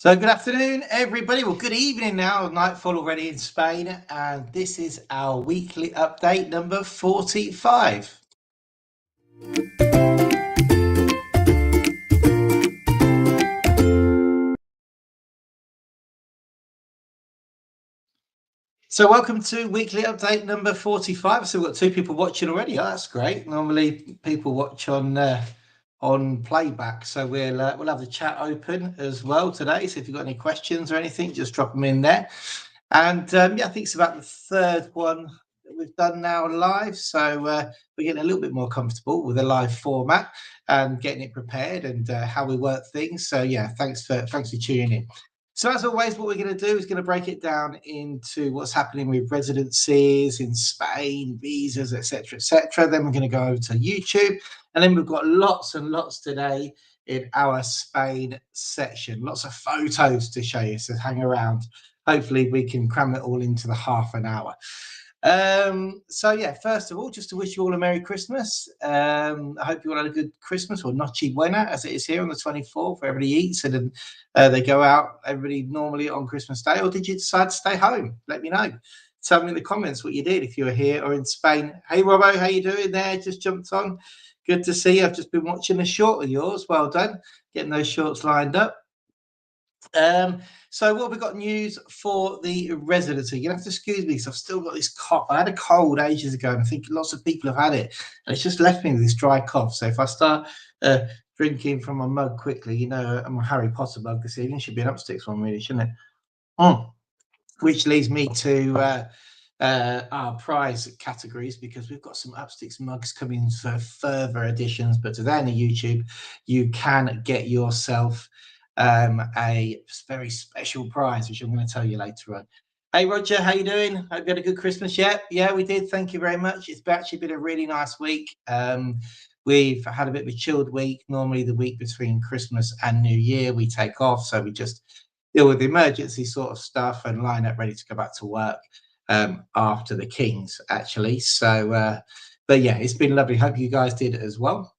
So good afternoon, everybody. Well, good evening now, nightfall already in Spain, and this is our weekly update number 45. So welcome to weekly update number 45. So we've got two people watching already. Oh, that's great. Normally people watch on playback, so we'll have the chat open as well today. So if you've got any questions or anything, just drop them in there. And yeah, I think it's about the third one that we've done now live. So we're getting a little bit more comfortable with a live format and getting it prepared and how we work things. So yeah, thanks for tuning in. So as always, what we're going to do is going to break it down into what's happening with residencies in Spain, visas, etc., etc. Then we're going to go over to YouTube, and then we've got lots and lots today in our Spain section. Lots of photos to show you, so hang around. Hopefully we can cram it all into the half an hour. So yeah, first of all, just to wish you all a Merry Christmas. I hope you all had a good Christmas, or Noche Buena, as it is here on the 24th, where everybody eats and then they go out, everybody normally on Christmas Day, or did you decide to stay home? Let me know. Tell me in the comments what you did if you were here or in Spain. Hey, Robbo, how you doing there? Just jumped on. Good to see you. I've just been watching a short of yours. Well done. Getting those shorts lined up. So what have we got news for the residency? You're gonna have to excuse me because I've still got this cough. I had a cold ages ago, and I think lots of people have had it, and it's just left me with this dry cough. So if I start drinking from my mug quickly, you know, I'm a Harry Potter mug this evening. Should be an Upsticks one, really, shouldn't it? Which leads me to our prize categories, because we've got some Upsticks mugs coming for further editions. But today on the YouTube, you can get yourself a very special prize, which I'm going to tell you later on. Hey Roger, how you doing? Hope you had a good Christmas yet? Yeah, we did. Thank you very much. It's actually been a really nice week. We've had a bit of a chilled week. Normally the week between Christmas and New Year we take off, so we just deal with the emergency sort of stuff and line up ready to go back to work after the Kings, actually. So but yeah, it's been lovely. Hope you guys did as well.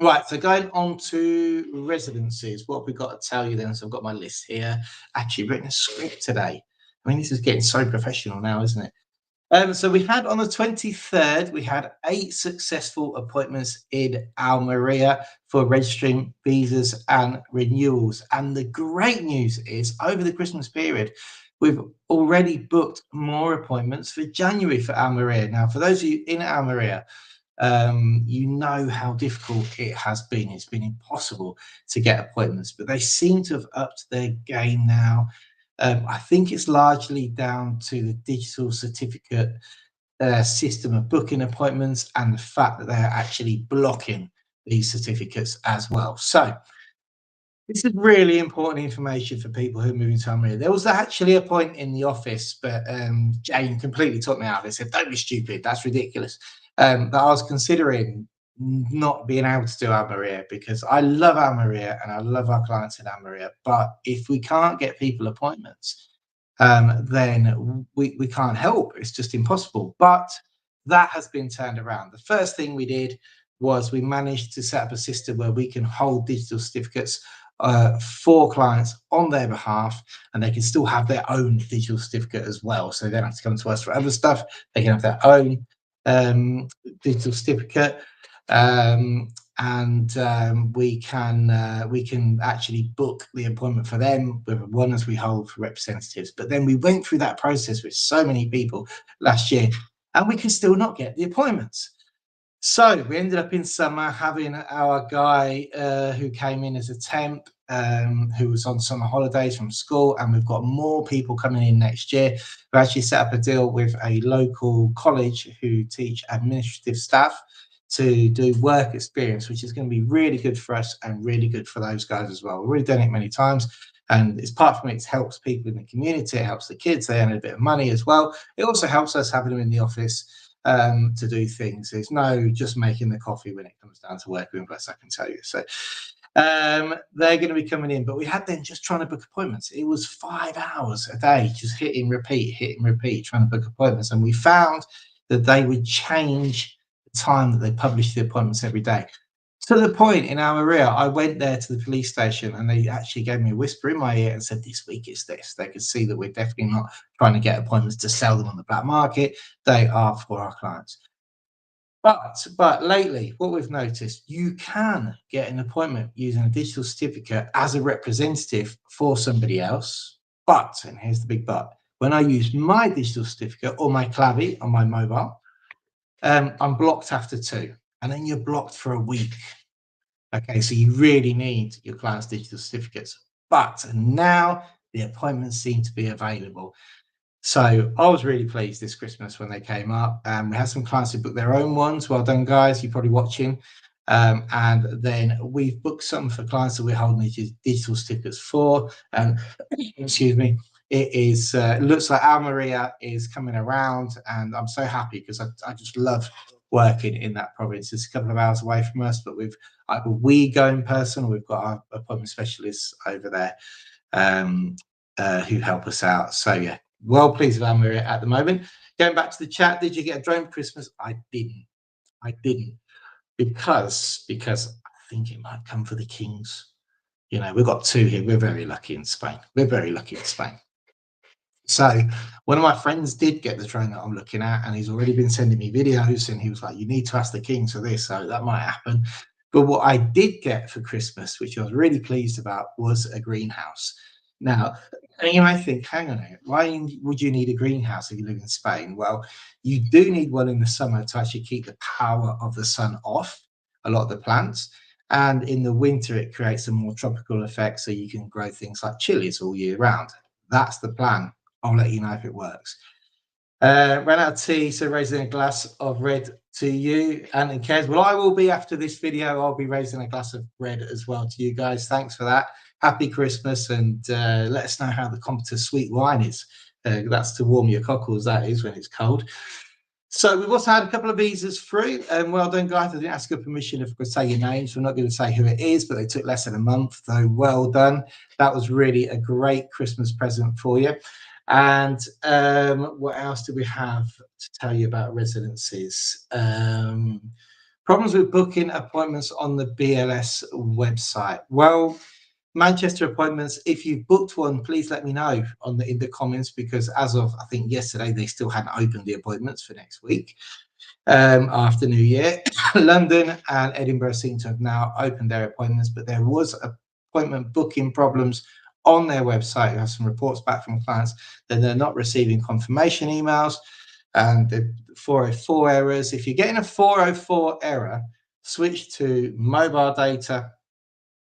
Right, so going on to residencies, what have we got to tell you then? So I've got my list here. Actually written a script today. I mean, this is getting so professional now, isn't it? So we had on the 23rd, we had 8 successful appointments in Almeria for registering visas and renewals. And the great news is, over the Christmas period, we've already booked more appointments for January for Almeria. Now, for those of you in Almeria, you know how difficult it has been. It's been impossible to get appointments, but they seem to have upped their game now. I think it's largely down to the digital certificate system of booking appointments and the fact that they're actually blocking these certificates as well. So this is really important information for people who are moving to Almeria. There was actually a point in the office, but Jane completely took me out. They said, "Don't be stupid. That's ridiculous." That I was considering not being able to do Almeria, because I love Almeria and I love our clients in Almeria. But if we can't get people appointments, then we can't help. It's just impossible. But that has been turned around. The first thing we did was we managed to set up a system where we can hold digital certificates for clients on their behalf, and they can still have their own digital certificate as well. So they don't have to come to us for other stuff. They can have their own digital certificate, and we can actually book the appointment for them with one as we hold for representatives. But then we went through that process with so many people last year, and we can still not get the appointments. So we ended up in summer having our guy who came in as a temp, who was on summer holidays from school, and we've got more people coming in next year. We actually set up a deal with a local college who teach administrative staff to do work experience, which is going to be really good for us and really good for those guys as well. We've already done it many times, and it's apart from it helps people in the community, it helps the kids, they earn a bit of money as well. It also helps us having them in the office to do things. There's no just making the coffee when it comes down to working with us, I can tell you. So they're going to be coming in, but we had them just trying to book appointments. It was 5 hours a day, just hitting repeat, trying to book appointments. And we found that they would change the time that they publish the appointments every day. To the point in Almeria, I went there to the police station and they actually gave me a whisper in my ear and said, this week it's this. They could see that we're definitely not trying to get appointments to sell them on the black market. They are for our clients. But lately, what we've noticed, you can get an appointment using a digital certificate as a representative for somebody else. But, and here's the big but, when I use my digital certificate or my clavi on my mobile, I'm blocked after 2, and then you're blocked for a week. Okay, so you really need your client's digital certificates. But now the appointments seem to be available. So I was really pleased this Christmas when they came up. We had some clients who booked their own ones. Well done, guys. You're probably watching. And then we've booked some for clients that we're holding digital certificates for. And excuse me, it is looks like Almeria is coming around, and I'm so happy because I just love working in that province. It's a couple of hours away from us, but either we go in person or we've got our appointment specialists over there who help us out. So yeah, well pleased with Almeria at the moment. Going back to the chat, did you get a drone for Christmas? I didn't. Because I think it might come for the Kings. You know, we've got 2 here. We're very lucky in Spain. So one of my friends did get the drone that I'm looking at, and he's already been sending me videos, and he was like, you need to ask the Kings for this, so that might happen. But what I did get for Christmas, which I was really pleased about, was a greenhouse. Now, you might think, hang on a minute, why would you need a greenhouse if you live in Spain? Well, you do need one in the summer to actually keep the power of the sun off a lot of the plants. And in the winter, it creates a more tropical effect, so you can grow things like chilies all year round. That's the plan. I'll let you know if it works. Ran out of tea, so raising a glass of red to you. And cares. Well, I will be after this video. I'll be raising a glass of red as well to you guys. Thanks for that. Happy Christmas, and let us know how the Compter sweet wine is. That's to warm your cockles, that is, when it's cold. So we've also had a couple of visas through, and well done, guys. I didn't ask your permission if I could say your names. We're not going to say who it is, but they took less than a month, though well done. That was really a great Christmas present for you. And what else do we have to tell you about residencies? Problems with booking appointments on the BLS website. Well, Manchester appointments, if you've booked one, please let me know in the comments, because as of I think yesterday, they still hadn't opened the appointments for next week after New Year. London and Edinburgh seem to have now opened their appointments, but there was appointment booking problems on their website. We have some reports back from clients that they're not receiving confirmation emails, and the 404 errors. If you're getting a 404 error, switch to mobile data.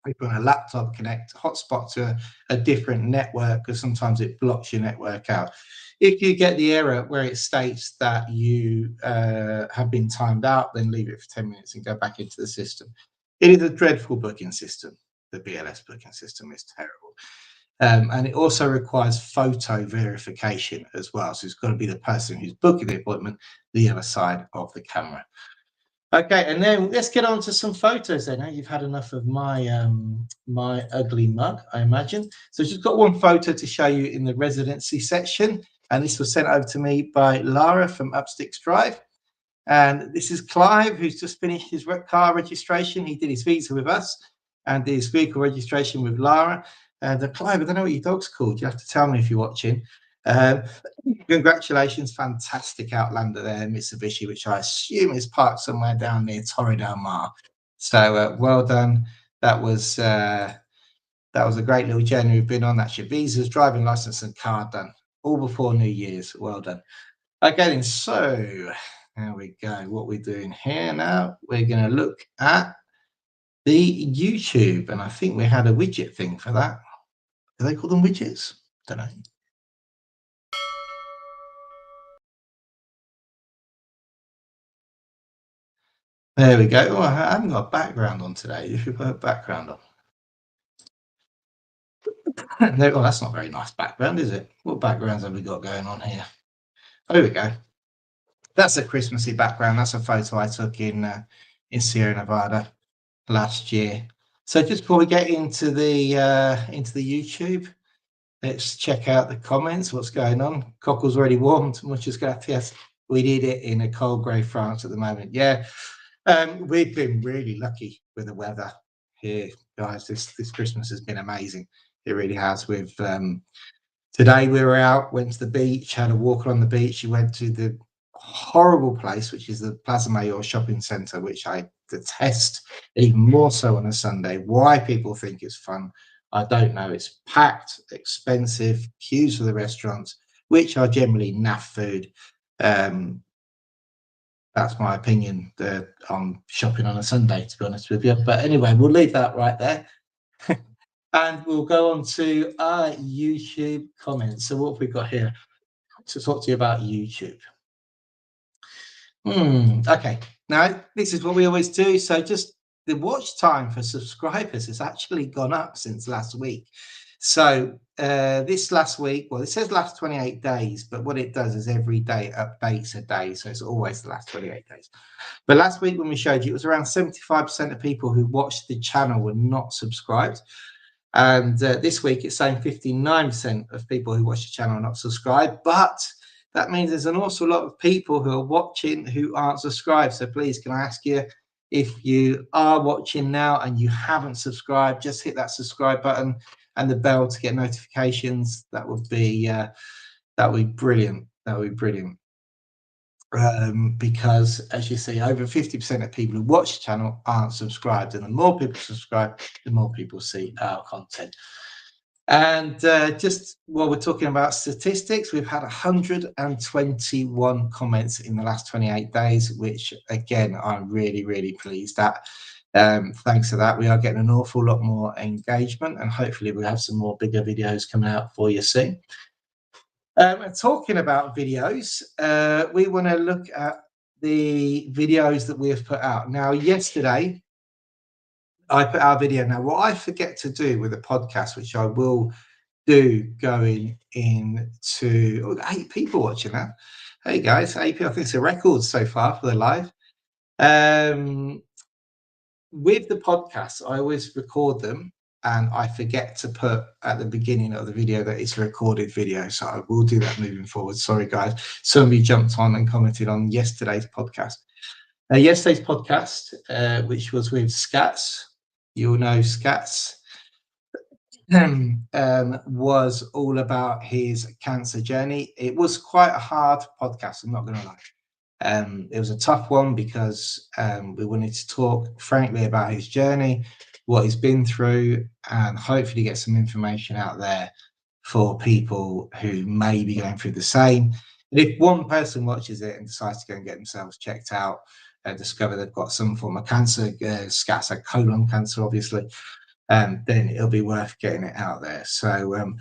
If on a laptop, connect hotspot to a different network, because sometimes it blocks your network out. If you get the error where it states that you have been timed out, then leave it for 10 minutes and go back into the system. It is a dreadful booking system. The BLS booking system is terrible. And it also requires photo verification as well. So it's got to be the person who's booking the appointment, the other side of the camera. Okay, and then let's get on to some photos then. Now you've had enough of my my ugly mug, I imagine. So just got one photo to show you in the residency section, and this was sent over to me by Lara from Upsticks Drive. And this is Clive, who's just finished his car registration. He did his visa with us and did his vehicle registration with Lara. And Clive, I don't know what your dog's called. You have to tell me if you're watching. Congratulations, fantastic Outlander there, Mitsubishi, which I assume is parked somewhere down near Torre del Mar. So well done. That was a great little journey we've been on. That's your visas, driving license, and car done, all before New Year's. Well done. Okay, then. So there we go. What we're doing here now, we're going to look at the YouTube, and I think we had a widget thing for that. Do they call them widgets? Don't know. There we go. Oh, I haven't got a background on today. You should put a background on. No, well, that's not very nice background, is it? What backgrounds have we got going on here? There we go. That's a Christmassy background. That's a photo I took in Sierra Nevada last year. So just before we get into the YouTube, let's check out the comments. What's going on? Cockle's already warmed. Muchas gracias. We need it in a cold grey France at the moment. Yeah. We've been really lucky with the weather here, guys. This Christmas has been amazing. It really has. Today we were out, went to the beach, had a walk on the beach. We went to the horrible place, which is the Plaza Mayor shopping centre, which I detest even more so on a Sunday. Why people think it's fun, I don't know. It's packed, expensive, queues for the restaurants, which are generally naff food. Um, that's my opinion on shopping on a Sunday, to be honest with you. But anyway, we'll leave that right there. And we'll go on to our YouTube comments. So what have we got here to talk to you about YouTube? Okay, now this is what we always do. So just the watch time for subscribers has actually gone up since last week. So this last week, well, it says last 28 days, but what it does is every day updates a day. So it's always the last 28 days. But last week when we showed you, it was around 75% of people who watched the channel were not subscribed. And this week it's saying 59% of people who watch the channel are not subscribed. But that means there's an awful lot of people who are watching who aren't subscribed. So please, can I ask you, if you are watching now and you haven't subscribed, just hit that subscribe button and the bell to get notifications. That would be brilliant. That would be brilliant. Because as you see, over 50% of people who watch the channel aren't subscribed, and the more people subscribe, the more people see our content. And just while we're talking about statistics, we've had 121 comments in the last 28 days, which again, I'm really, really pleased at. Thanks to that, we are getting an awful lot more engagement, and hopefully we'll have some more bigger videos coming out for you soon. And talking about videos, we want to look at the videos that we have put out. Now, yesterday, I put our video. Now, what I forget to do with a podcast, which I will do going into 8 people watching that. Hey guys, 8 people. I think it's a record so far for the live. With the podcast, I always record them and I forget to put at the beginning of the video that it's a recorded video. So I will do that moving forward. Sorry, guys. Somebody jumped on and commented on yesterday's podcast. Yesterday's podcast, which was with Scats, you'll know Scats, was all about his cancer journey. It was quite a hard podcast, I'm not going to lie. It was a tough one because we wanted to talk frankly about his journey, what he's been through, and hopefully get some information out there for people who may be going through the same. And if one person watches it and decides to go and get themselves checked out and discover they've got some form of cancer, Scats had colon cancer, obviously, then it'll be worth getting it out there. So,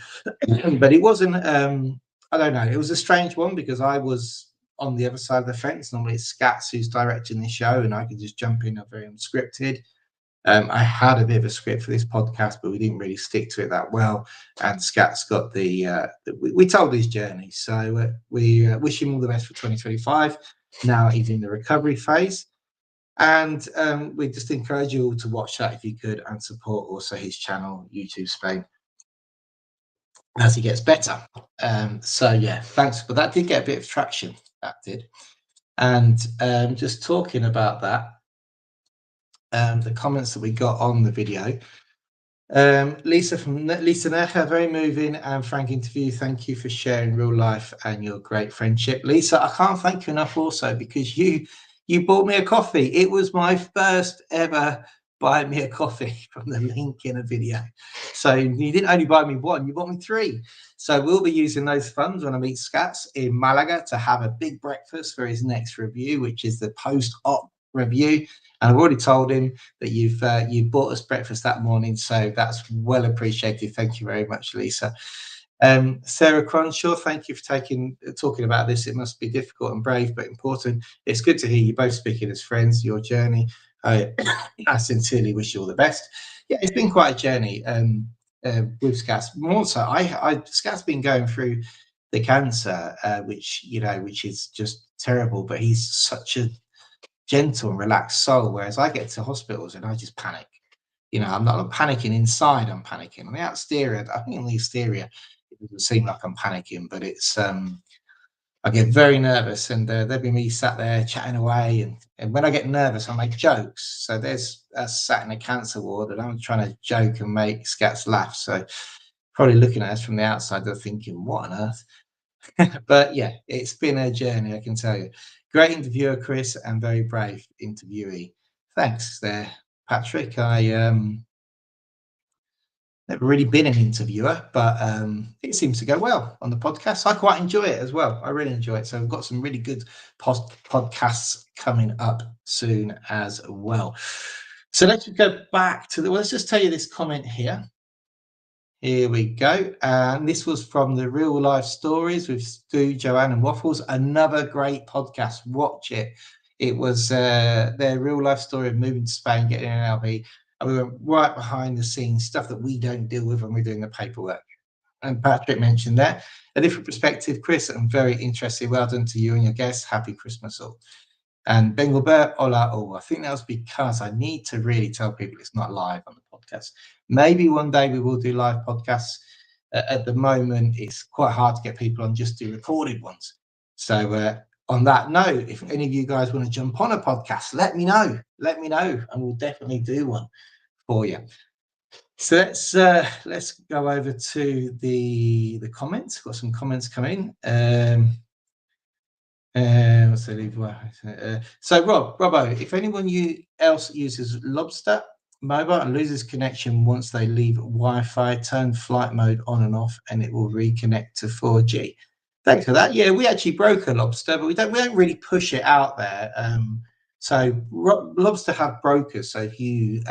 but it wasn't, I don't know, it was a strange one because I was on the other side of the fence. Normally it's Scats who's directing the show and I could just jump in very unscripted. I had a bit of a script for this podcast, but we didn't really stick to it that well. And Scats got we told his journey. So we wish him all the best for 2025. Now he's in the recovery phase. And we just encourage you all to watch that if you could and support also his channel, YouTube Spain, as he gets better. So yeah, thanks. But that did get a bit of traction, that did. And just talking about that, the comments that we got on the video. Lisa from Lisa Necha, very moving and frank interview. Thank you for sharing real life and your great friendship. Lisa, I can't thank you enough also because you bought me a coffee. It was my first ever buy me a coffee from the link in a video. So you didn't only buy me one, you bought me 3. So we'll be using those funds when I meet Scats in Malaga to have a big breakfast for his next review, which is the post-op review. And I've already told him that you bought us breakfast that morning, so that's well appreciated. Thank you very much, Lisa. Sarah Cronshaw, thank you for talking about this. It must be difficult and brave, but important. It's good to hear you both speaking as friends, your journey. I sincerely wish you all the best. Yeah, it's been quite a journey with Scats. More so, Scats been going through the cancer, which is just terrible. But he's such a gentle and relaxed soul, whereas I get to hospitals and I just panic. I'm not panicking inside, I'm panicking on the exterior. I think on the exterior it doesn't seem like I'm panicking, but it's I get very nervous, and there'll be me sat there chatting away, and when I get nervous, I make jokes. So there's us sat in a cancer ward, and I'm trying to joke and make scats laugh. So probably looking at us from the outside, they're thinking, "What on earth?" But yeah, it's been a journey, I can tell you. Great interviewer, Chris, and very brave interviewee. Thanks there, Patrick. I never really been an interviewer, but it seems to go well on the podcast. I quite enjoy it as well. I really enjoy it. So we've got some really good podcasts coming up soon as well. So let's just go back to let's just tell you this comment here. Here we go. And this was from the Real Life Stories with Stu, Joanne, and Waffles. Another great podcast. Watch it. It was their real life story of moving to Spain, getting an LV. And we went right behind the scenes, stuff that we don't deal with when we're doing the paperwork. And Patrick mentioned that. A different perspective, Chris. I'm very interested. Well done to you and your guests. Happy Christmas all. And Bengalbert, hola, oh, I think that was because I need to really tell people it's not live on the podcast. Maybe one day we will do live podcasts. At the moment, it's quite hard to get people on, just do recorded ones. So on that note, if any of you guys want to jump on a podcast, let me know. Let me know, and we'll definitely do one for you. So let's go over to the comments. Got some comments coming in. So Robbo, if anyone else uses Lobster mobile and loses connection once they leave Wi-Fi, turn flight mode on and off, and it will reconnect to 4G. Thanks for that. Yeah, we actually broke a Lobster, but we don't really push it out there. So Lobster have brokers. So if you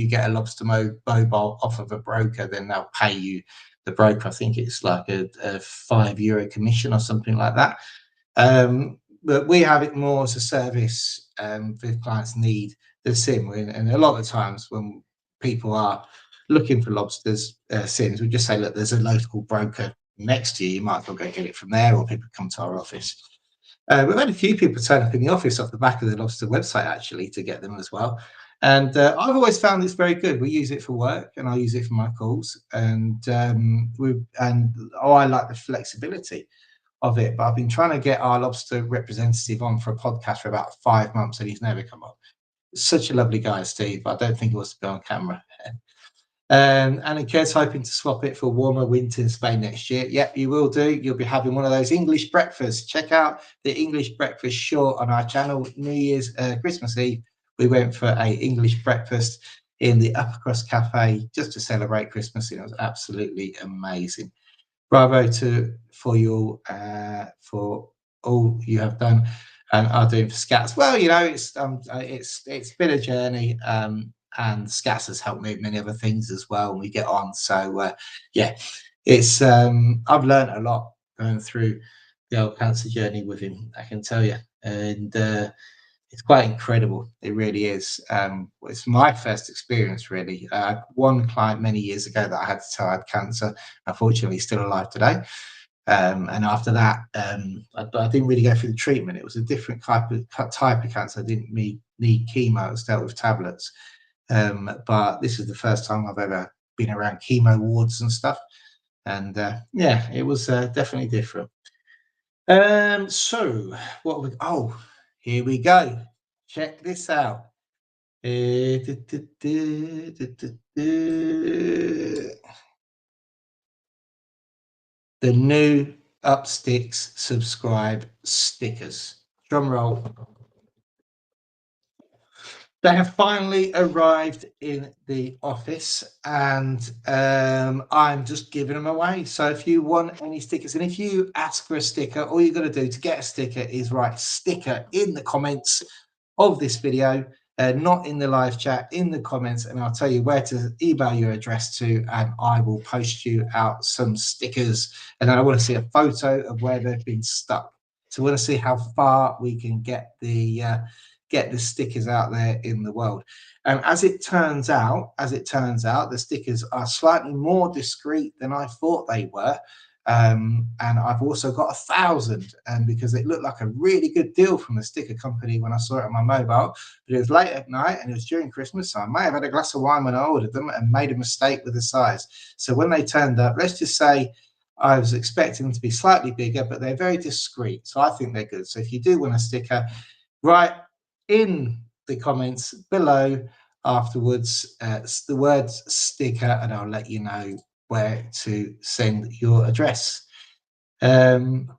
get a Lobster mobile off of a broker, then they'll pay you the broker. I think it's like a €5 commission or something like that. But we have it more as a service if clients need the SIM. And a lot of the times when people are looking for Lobster's SIMs, we just say, look, there's a local broker next to you. You might as well go get it from there, or people come to our office. We've had a few people turn up in the office off the back of the Lobster website, actually, to get them as well. And I've always found this very good. We use it for work, and I use it for my calls. And I like the flexibility of it, but I've been trying to get our Lobster representative on for a podcast for about 5 months, and he's never come on. Such a lovely guy, Steve, but I don't think he wants to be on camera. And in case hoping to swap it for warmer winter in Spain next year. Yep, you will do. You'll be having one of those English breakfasts. Check out the English breakfast short on our channel. New Year's, Christmas Eve, we went for a English breakfast in the Upper Crust Cafe just to celebrate Christmas. It was absolutely amazing. Bravo for you for all you have done and are doing for Scats. Well, you know, it's been a journey, and Scats has helped me with many other things as well. And we get on, so yeah, it's I've learned a lot going through the old cancer journey with him, I can tell you, and it's quite incredible. It really is. It's my first experience, really. One client many years ago that I had to tell I had cancer. Unfortunately, he's still alive today. And after that, I didn't really go through the treatment. It was a different type of cancer. I didn't need chemo. I was dealt with tablets. But this is the first time I've ever been around chemo wards and stuff. And yeah, it was definitely different. So what we here we go. Check this out. The new Upsticks subscribe stickers. Drum roll. They have finally arrived in the office, and I'm just giving them away. So if you want any stickers, and if you ask for a sticker, all you've got to do to get a sticker is write sticker in the comments of this video, not in the live chat, in the comments, and I'll tell you where to email your address to, and I will post you out some stickers. And then I want to see a photo of where they've been stuck. So I want to see how far we can get the stickers out there in the world. And as it turns out, the stickers are slightly more discreet than I thought they were. And I've also got 1,000, and because it looked like a really good deal from the sticker company when I saw it on my mobile, but it was late at night and it was during Christmas, so I may have had a glass of wine when I ordered them and made a mistake with the size. So when they turned up, let's just say I was expecting them to be slightly bigger, but they're very discreet. So I think they're good. So if you do want a sticker, write in the comments below afterwards the words sticker, and I'll let you know where to send your address. John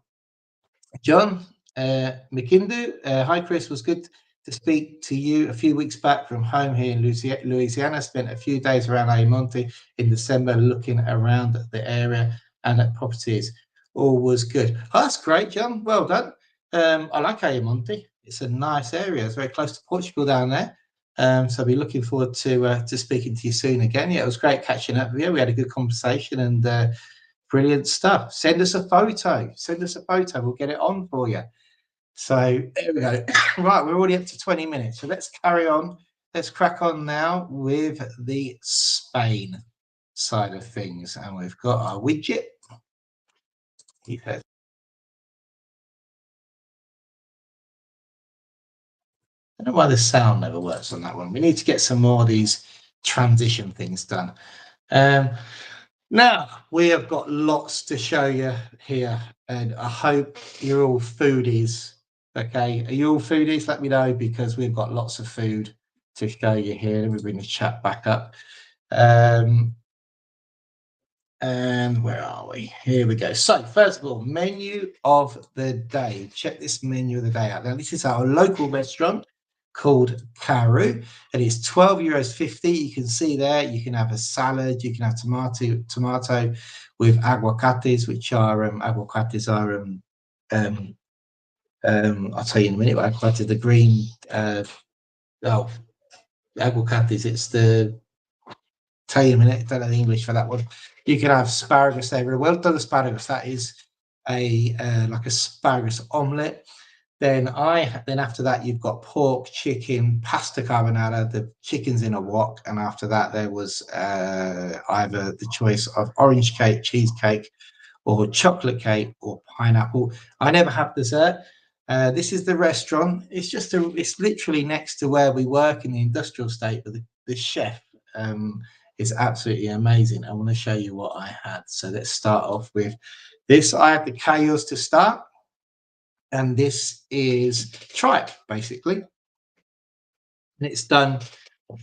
McKindu, hi Chris, was good to speak to you a few weeks back from home here in Louisiana. Spent a few days around Ayamonte in December looking around the area and at properties. All was good. Oh, that's great, John. Well done. I like Ayamonte. It's a nice area. It's very close to Portugal down there. So I'll be looking forward to speaking to you soon again. Yeah, it was great catching up with you. We had a good conversation and brilliant stuff. Send us a photo. Send us a photo. We'll get it on for you. So there we go. Right, we're already up to 20 minutes. So let's carry on. Let's crack on now with the Spain side of things. And we've got our widget. I don't know why the sound never works on that one. We need to get some more of these transition things done. Now, we have got lots to show you here, and I hope you're all foodies. Okay, are you all foodies? Let me know, because we've got lots of food to show you here. Let me bring the chat back up. And where are we? Here we go. So first of all, menu of the day. Check this menu of the day out. Now, this is our local restaurant called Caru, and it's €12.50. You can see there, you can have a salad, you can have tomato with aguacates, which are I'll tell you in a minute what aguacate, the green aguacates, it's the, tell you in a minute, don't know the English for that one. You can have asparagus there, well done asparagus. That is a like asparagus omelette. Then after that, you've got pork, chicken, pasta carbonara. The chicken's in a wok, and after that, there was either the choice of orange cake, cheesecake, or chocolate cake, or pineapple. I never have dessert. This is the restaurant. It's literally next to where we work in the industrial estate. But the chef is absolutely amazing. I want to show you what I had. So let's start off with this. I had the chaos to start. And this is tripe, basically. And it's done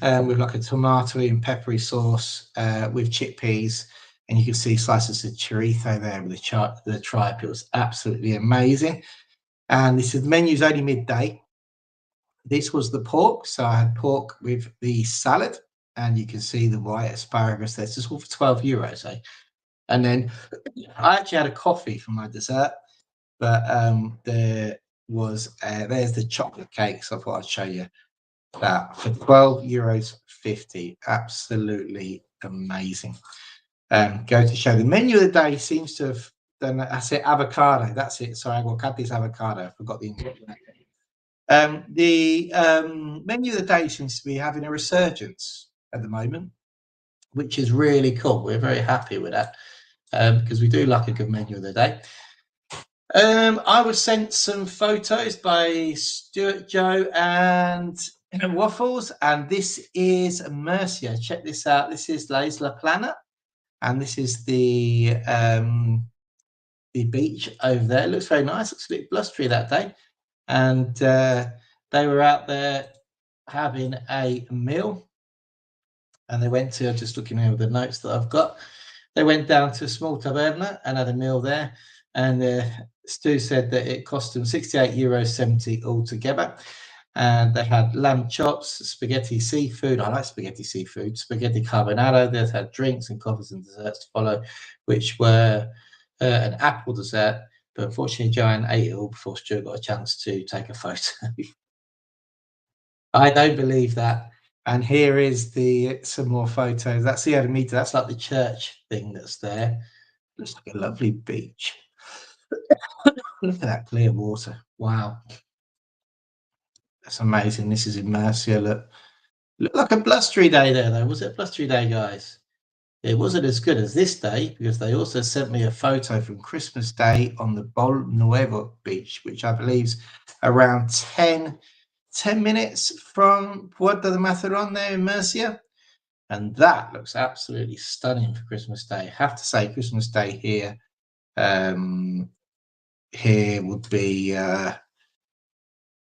with like a tomato and peppery sauce with chickpeas. And you can see slices of chorizo there with the tripe. It was absolutely amazing. And this is menu's only midday. This was the pork. So I had pork with the salad. And you can see the white asparagus there. This is all for €12, eh? And then I actually had a coffee for my dessert. But there was there's the chocolate cake. So I thought I'd show you that for €12.50. Absolutely amazing. Go to show the menu of the day seems to have done. I said avocado. That's it. Sorry, aguacate's avocado. I forgot the ingredient. The menu of the day seems to be having a resurgence at the moment, which is really cool. We're very happy with that because we do like a good menu of the day. I was sent some photos by Stuart, Joe, and Waffles, and this is Murcia. Check this out. This is La Isla Plana, and this is the beach over there. It looks very nice. Looks a bit blustery that day, and they were out there having a meal, and they went to, just looking over the notes that I've got, they went down to a small taberna and had a meal there. And Stu said that it cost them €68.70 altogether. And they had lamb chops, spaghetti seafood. I like spaghetti seafood, spaghetti carbonara. They had drinks and coffees and desserts to follow, which were an apple dessert. But unfortunately, Joanne ate it all before Stuart got a chance to take a photo. I don't believe that. And here is some more photos. That's the Ermita. That's like the church thing that's there. Looks like a lovely beach. Look at that clear water. Wow. That's amazing. This is in Murcia. Look like a blustery day there, though. Was it a blustery day, guys? It wasn't as good as this day because they also sent me a photo from Christmas Day on the Bol Nuevo beach, which I believe is around 10 minutes from Puerto de Mazaron there in Murcia. And that looks absolutely stunning for Christmas Day. I have to say, Christmas Day here Here would be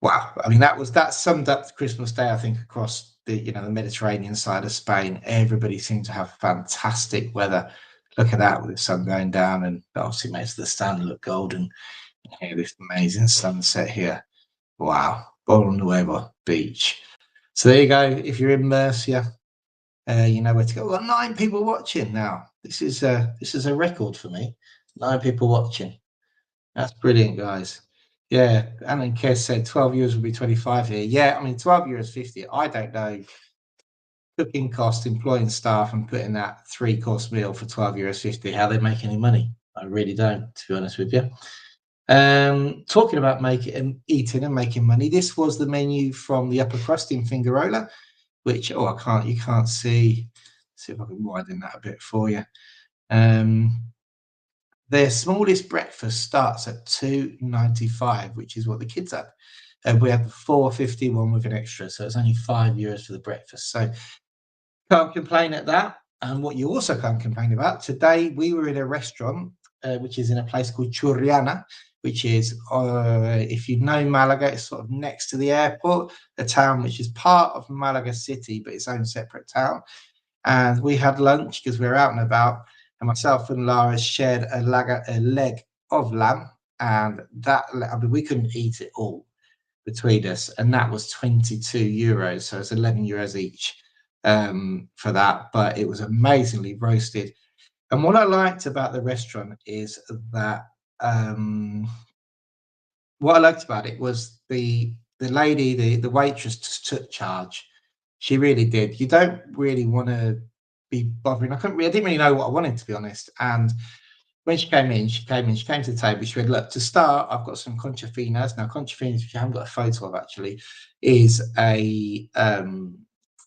wow. I mean, that summed up Christmas Day, I think, across the the Mediterranean side of Spain. Everybody seemed to have fantastic weather. Look at that with the sun going down, and obviously makes the stand look golden. And here, this amazing sunset here. Wow, Nuevo Beach. So there you go. If you're in Murcia, you know where to go. We've got 9 people watching now. This is a record for me. 9 people watching. That's brilliant, guys. Yeah, Alan Kes said 12 euros will be 25 here. Yeah, I mean 12 euros 50. I don't know cooking cost, employing staff, and putting that 3-course meal for 12 euros 50. How they make any money? I really don't, to be honest with you. Talking about eating and making money. This was the menu from the upper crust in Fuengirola, which you can't see. Let's see if I can widen that a bit for you. Their smallest breakfast starts at 2.95, which is what the kids had. And we had the 4.50 one with an extra, so it's only 5 euros for the breakfast. So can't complain at that. And what you also can't complain about, today we were in a restaurant, which is in a place called Churriana, which is, if you know Malaga, it's sort of next to the airport, a town which is part of Malaga city, but its own separate town. And we had lunch because we were out and about, and myself and Lara shared a leg of lamb, and we couldn't eat it all between us, and that was 22 euros, so it's 11 euros each for that, but it was amazingly roasted. And what I liked about the restaurant is that what I liked about it was the lady, the waitress, just took charge. She really did. You don't really want to be bothering. I didn't really know what I wanted, to be honest. And when she came to the table. She went, "Look, to start, I've got some conchafinas." Now, conchafinas, which I haven't got a photo of actually, is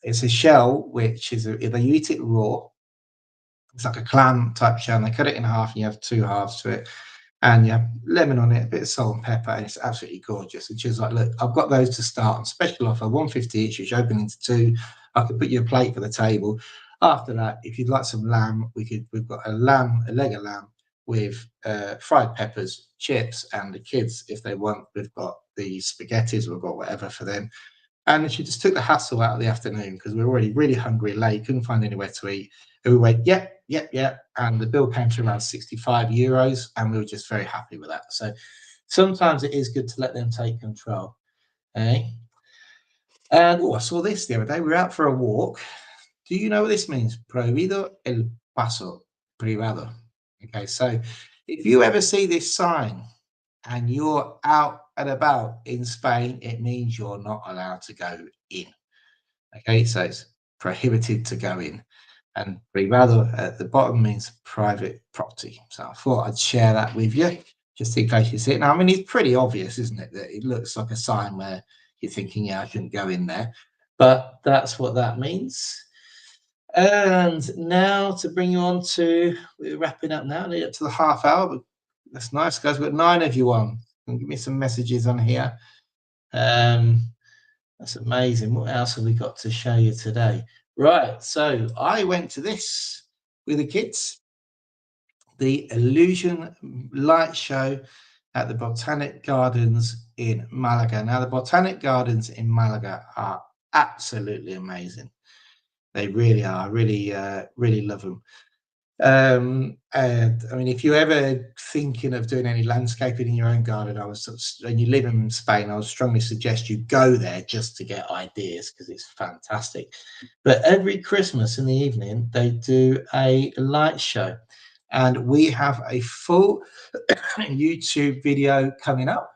it's a shell which is if you eat it raw. It's like a clam type shell, and they cut it in half, and you have 2 halves to it, and you have lemon on it, a bit of salt and pepper, and it's absolutely gorgeous. And she was like, "Look, I've got those to start on special offer, 150 each, which open into 2. I could put you a plate for the table. After that, if you'd like some lamb, we've got a leg of lamb with fried peppers, chips, and the kids, if they want, we've got the spaghettis, we've got whatever for them." And she just took the hassle out of the afternoon because we were already really hungry, late, couldn't find anywhere to eat. And we went, yep, yep, yep. And the bill came to around 65 euros, and we were just very happy with that. So sometimes it is good to let them take control. Eh? And I saw this the other day. We were out for a walk. Do you know what this means? Prohibido el paso privado. Okay, so if you ever see this sign and you're out and about in Spain, it means you're not allowed to go in. Okay, so it's prohibited to go in. And privado at the bottom means private property. So I thought I'd share that with you, just in case you see it. Now, I mean, it's pretty obvious, isn't it? That it looks like a sign where you're thinking, yeah, I shouldn't go in there. But that's what that means. And now to bring you on to, we're wrapping up now, nearly up to the half hour, but that's nice, guys. We've got 9 of you on. Give me some messages on here. That's amazing. What else have we got to show you today? Right, so I went to this with the kids, the Illusion Light Show at the Botanic Gardens in Malaga. Now, the Botanic Gardens in Malaga are absolutely amazing. They really are. Really love them. And I mean, if you're ever thinking of doing any landscaping in your own garden, and you live in Spain, I would strongly suggest you go there just to get ideas because it's fantastic. But every Christmas in the evening, they do a light show, and we have a full YouTube video coming up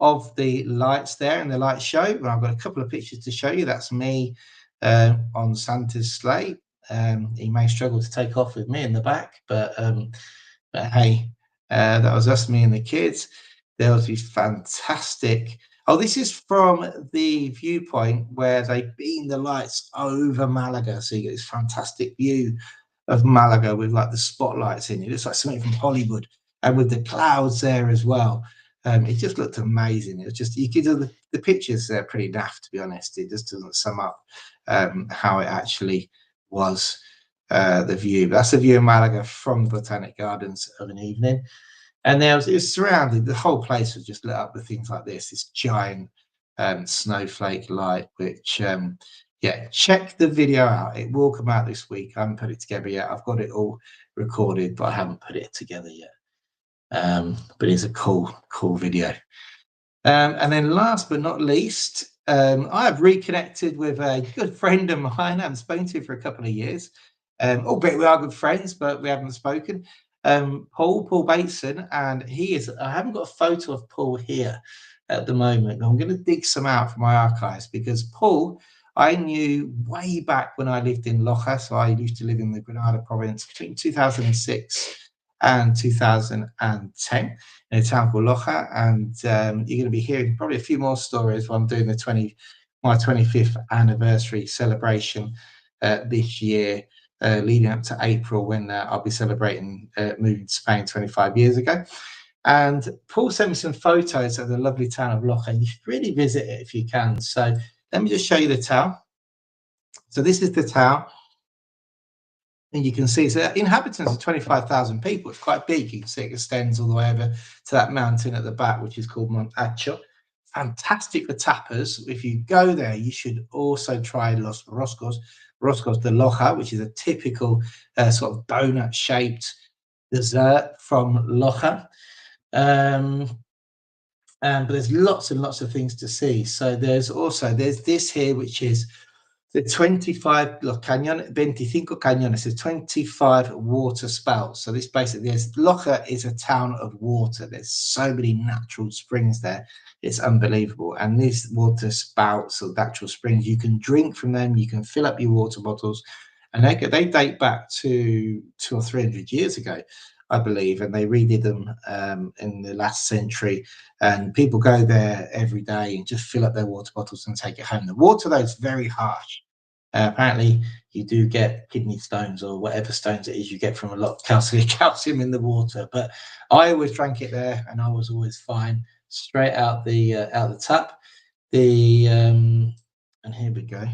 of the lights there in the light show. I've got a couple of pictures to show you. That's me on Santa's sleigh. He may struggle to take off with me in the back, but hey, that was us, me and the kids. There was these fantastic. Oh, this is from the viewpoint where they beam the lights over Malaga, so you get this fantastic view of Malaga with like the spotlights in it. It looks like something from Hollywood, and with the clouds there as well. It just looked amazing. It was just you could the pictures. They're pretty daft, to be honest. It just doesn't sum up how it actually was. the view. That's the view of Malaga from the Botanic Gardens of an evening. And it was surrounded, the whole place was just lit up with things like this giant snowflake light, which, yeah, check the video out. It will come out this week. I haven't put it together yet. I've got it all recorded, but I haven't put it together yet. But it's a cool video. And then last but not least, I have reconnected with a good friend of mine I haven't spoken to for a couple of years. Albeit we are good friends, but we haven't spoken. Paul Bateson, and I haven't got a photo of Paul here at the moment. I'm going to dig some out from my archives, because Paul, I knew way back when I lived in Loja. So I used to live in the Granada province between 2006 and 2010 in a town called Loja. And you're going to be hearing probably a few more stories while I'm doing my 25th anniversary celebration this year. Leading up to April, when I'll be celebrating moving to Spain 25 years ago. And Paul sent me some photos of the lovely town of Loja. You should really visit it if you can. So let me just show you the town. So this is the town. And you can see, so inhabitants of 25,000 people. It's quite big. You can see it extends all the way over to that mountain at the back, which is called Mont Acho. Fantastic for tapas. If you go there, you should also try Los Roscos de Loja, which is a typical sort of donut-shaped dessert from Loja. But there's lots and lots of things to see. So there's this here, which is the 25 cañones, is 25 water spouts. So this basically Loja is a town of water. There's so many natural springs there. It's unbelievable. And these water spouts or natural springs, you can drink from them. You can fill up your water bottles, and they date back to 200 or 300 years ago, I believe, and they redid them in the last century. And people go there every day and just fill up their water bottles and take it home. The water, though, is very harsh. Apparently, you do get kidney stones or whatever stones it is you get from a lot of calcium in the water. But I always drank it there, and I was always fine. Straight out the tap. And here we go.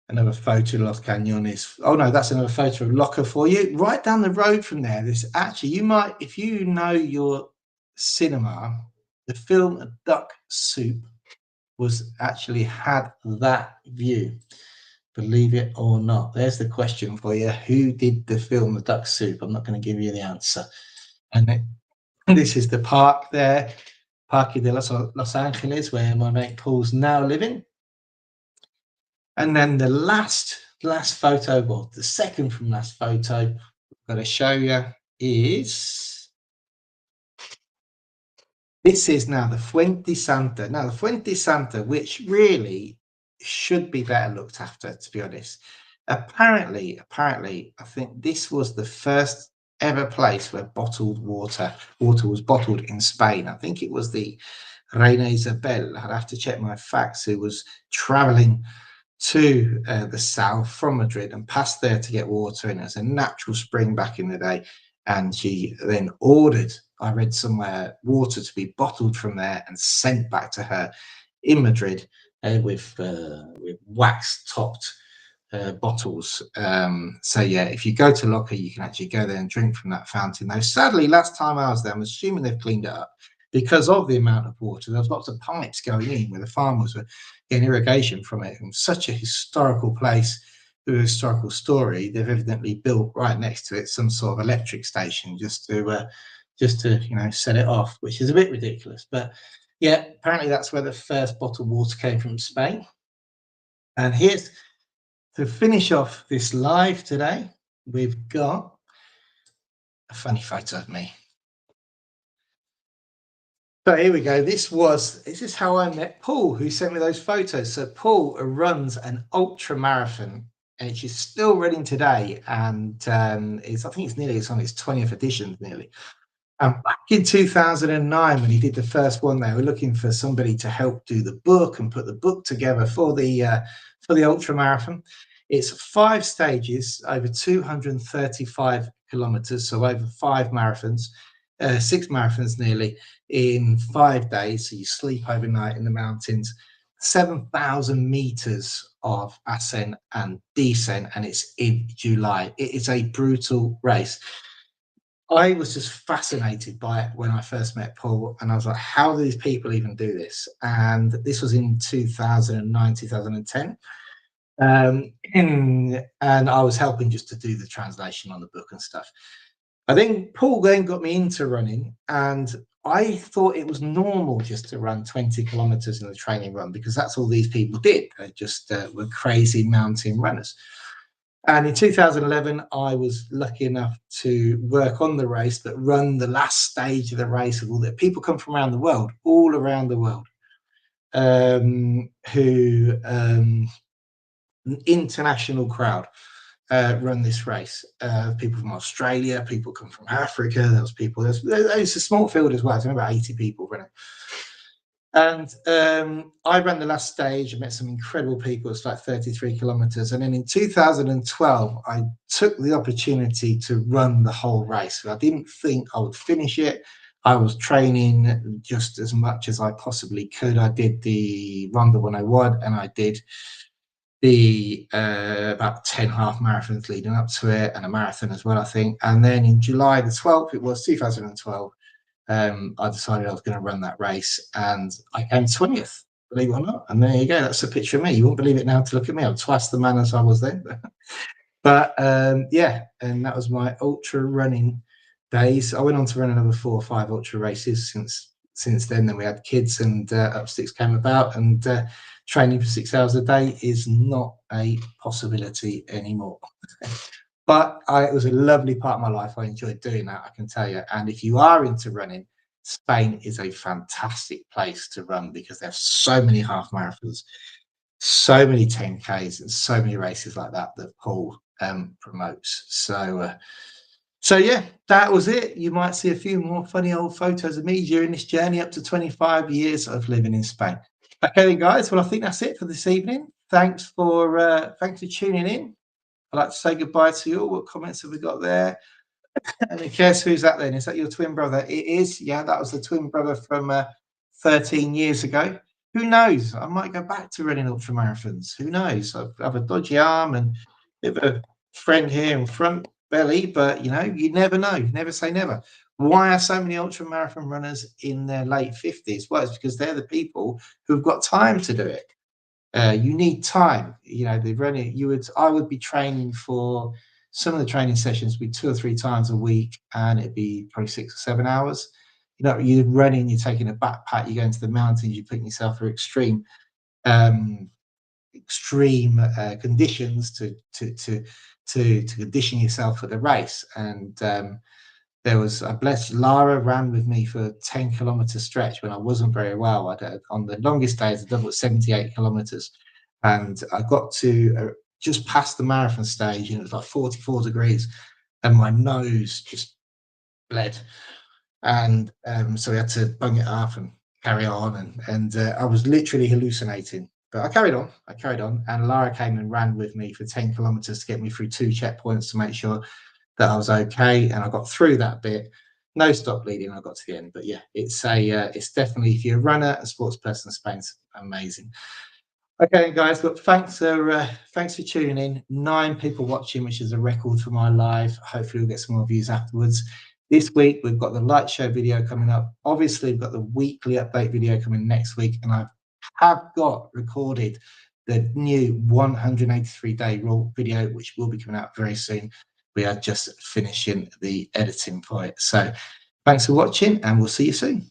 Another photo of Los Cañones. Oh no, that's another photo of Loja for you. Right down the road from there, there's actually, you might, if you know your cinema, the film Duck Soup was actually had that view. Believe it or not. There's the question for you. Who did the film The Duck Soup? I'm not going to give you the answer. And this is the park there, Parque de Los Angeles, where my mate Paul's now living. And then the last photo, well, the second from last photo I'm going to show you is, this is now the Fuente Santa. Now, the Fuente Santa, which really should be better looked after, to be honest. Apparently, I think this was the first ever place where bottled water was bottled in Spain. I think it was the Reina Isabel. I'd have to check my facts. Who was traveling to the south from Madrid and passed there to get water, and as a natural spring back in the day. And she then ordered, I read somewhere, water to be bottled from there and sent back to her in Madrid with wax-topped bottles. So yeah, if you go to Loja, you can actually go there and drink from that fountain. Though sadly, last time I was there, I'm assuming they've cleaned it up because of the amount of water. There was lots of pipes going in where the farmers were getting irrigation from it. And such a historical place with a historical story, they've evidently built right next to it some sort of electric station just to set it off, which is a bit ridiculous. But yeah, apparently that's where the first bottled water came from, Spain. And here's, to finish off this live today, we've got a funny photo of me. So here we go. This is how I met Paul, who sent me those photos. So Paul runs an ultra marathon, and she's still running today. And I think it's on its 20th edition nearly. And back in 2009, when he did the first one, they were looking for somebody to help do the book and put the book together for the ultra marathon. It's 5 stages over 235 kilometers, so over 5 marathons, 6 marathons nearly in 5 days. So you sleep overnight in the mountains, 7,000 meters of ascent and descent, and it's in July. It is a brutal race. I was just fascinated by it when I first met Paul, and I was like, how do these people even do this? And this was in 2009, 2010. And I was helping just to do the translation on the book and stuff. I think Paul then got me into running, and I thought it was normal just to run 20 kilometers in a training run because that's all these people did. They just were crazy mountain runners. And in 2011, I was lucky enough to work on the race, but run the last stage of the race of all the people come from around the world, all around the world, who international crowd run this race. People from Australia, people come from Africa. There was people. It's a small field as well. It's only about 80 people running. And I ran the last stage. I met some incredible people. It's like 33 kilometers. And then in 2012, I took the opportunity to run the whole race. I didn't think I would finish it. I was training just as much as I possibly could. I did the Ronda 101, and I did the about 10 half marathons leading up to it, and a marathon as well, I think. And then in July the 12th, it was 2012, I decided I was going to run that race, and I came 20th, believe it or not. And there you go. That's a picture of me. You won't believe it now to look at me. I'm twice the man as I was then. But yeah, and that was my ultra running days. I went on to run another 4 or 5 ultra races since then. Then we had kids, and Upsticks came about, and training for 6 hours a day is not a possibility anymore. But it was a lovely part of my life. I enjoyed doing that, I can tell you. And if you are into running, Spain is a fantastic place to run because there's so many half marathons, so many 10Ks, and so many races like that Paul promotes. So yeah, that was it. You might see a few more funny old photos of me during this journey up to 25 years of living in Spain. Okay, then, guys. Well, I think that's it for this evening. Thanks for tuning in. I'd like to say goodbye to you all. What comments have we got there? And guess who's that then? Is that your twin brother? It is. Yeah, that was the twin brother from 13 years ago. Who knows? I might go back to running ultra marathons. Who knows? I have a dodgy arm and a bit of a friend here in front belly, but you never know. Never say never. Why are so many ultra marathon runners in their late 50s? Well, it's because they're the people who've got time to do it. You need time. I would be training for some of the training sessions would be 2 or 3 times a week, and it'd be probably 6 or 7 hours. You're running, you're taking a backpack, you go into the mountains, you're putting yourself through extreme conditions to condition yourself for the race. And there was, I bless Lara, ran with me for a 10-kilometer stretch when I wasn't very well. On the longest days, I done 78 kilometers, and I got to just past the marathon stage, and it was like 44 degrees, and my nose just bled, and so we had to bung it up and carry on, and I was literally hallucinating. But I carried on, and Lara came and ran with me for 10 kilometers to get me through 2 checkpoints to make sure that I was okay, and I got through that bit. No stop bleeding. I got to the end. But yeah, it's definitely, if you're a runner, a sports person, Spain's amazing. Okay, guys, look, thanks for tuning in. 9 people watching, which is a record for my live. Hopefully we'll get some more views afterwards. This week we've got the light show video coming up. Obviously we've got the weekly update video coming next week, and I have got recorded the new 183-day rule video, which will be coming out very soon. We are just finishing the editing for it. So thanks for watching, and we'll see you soon.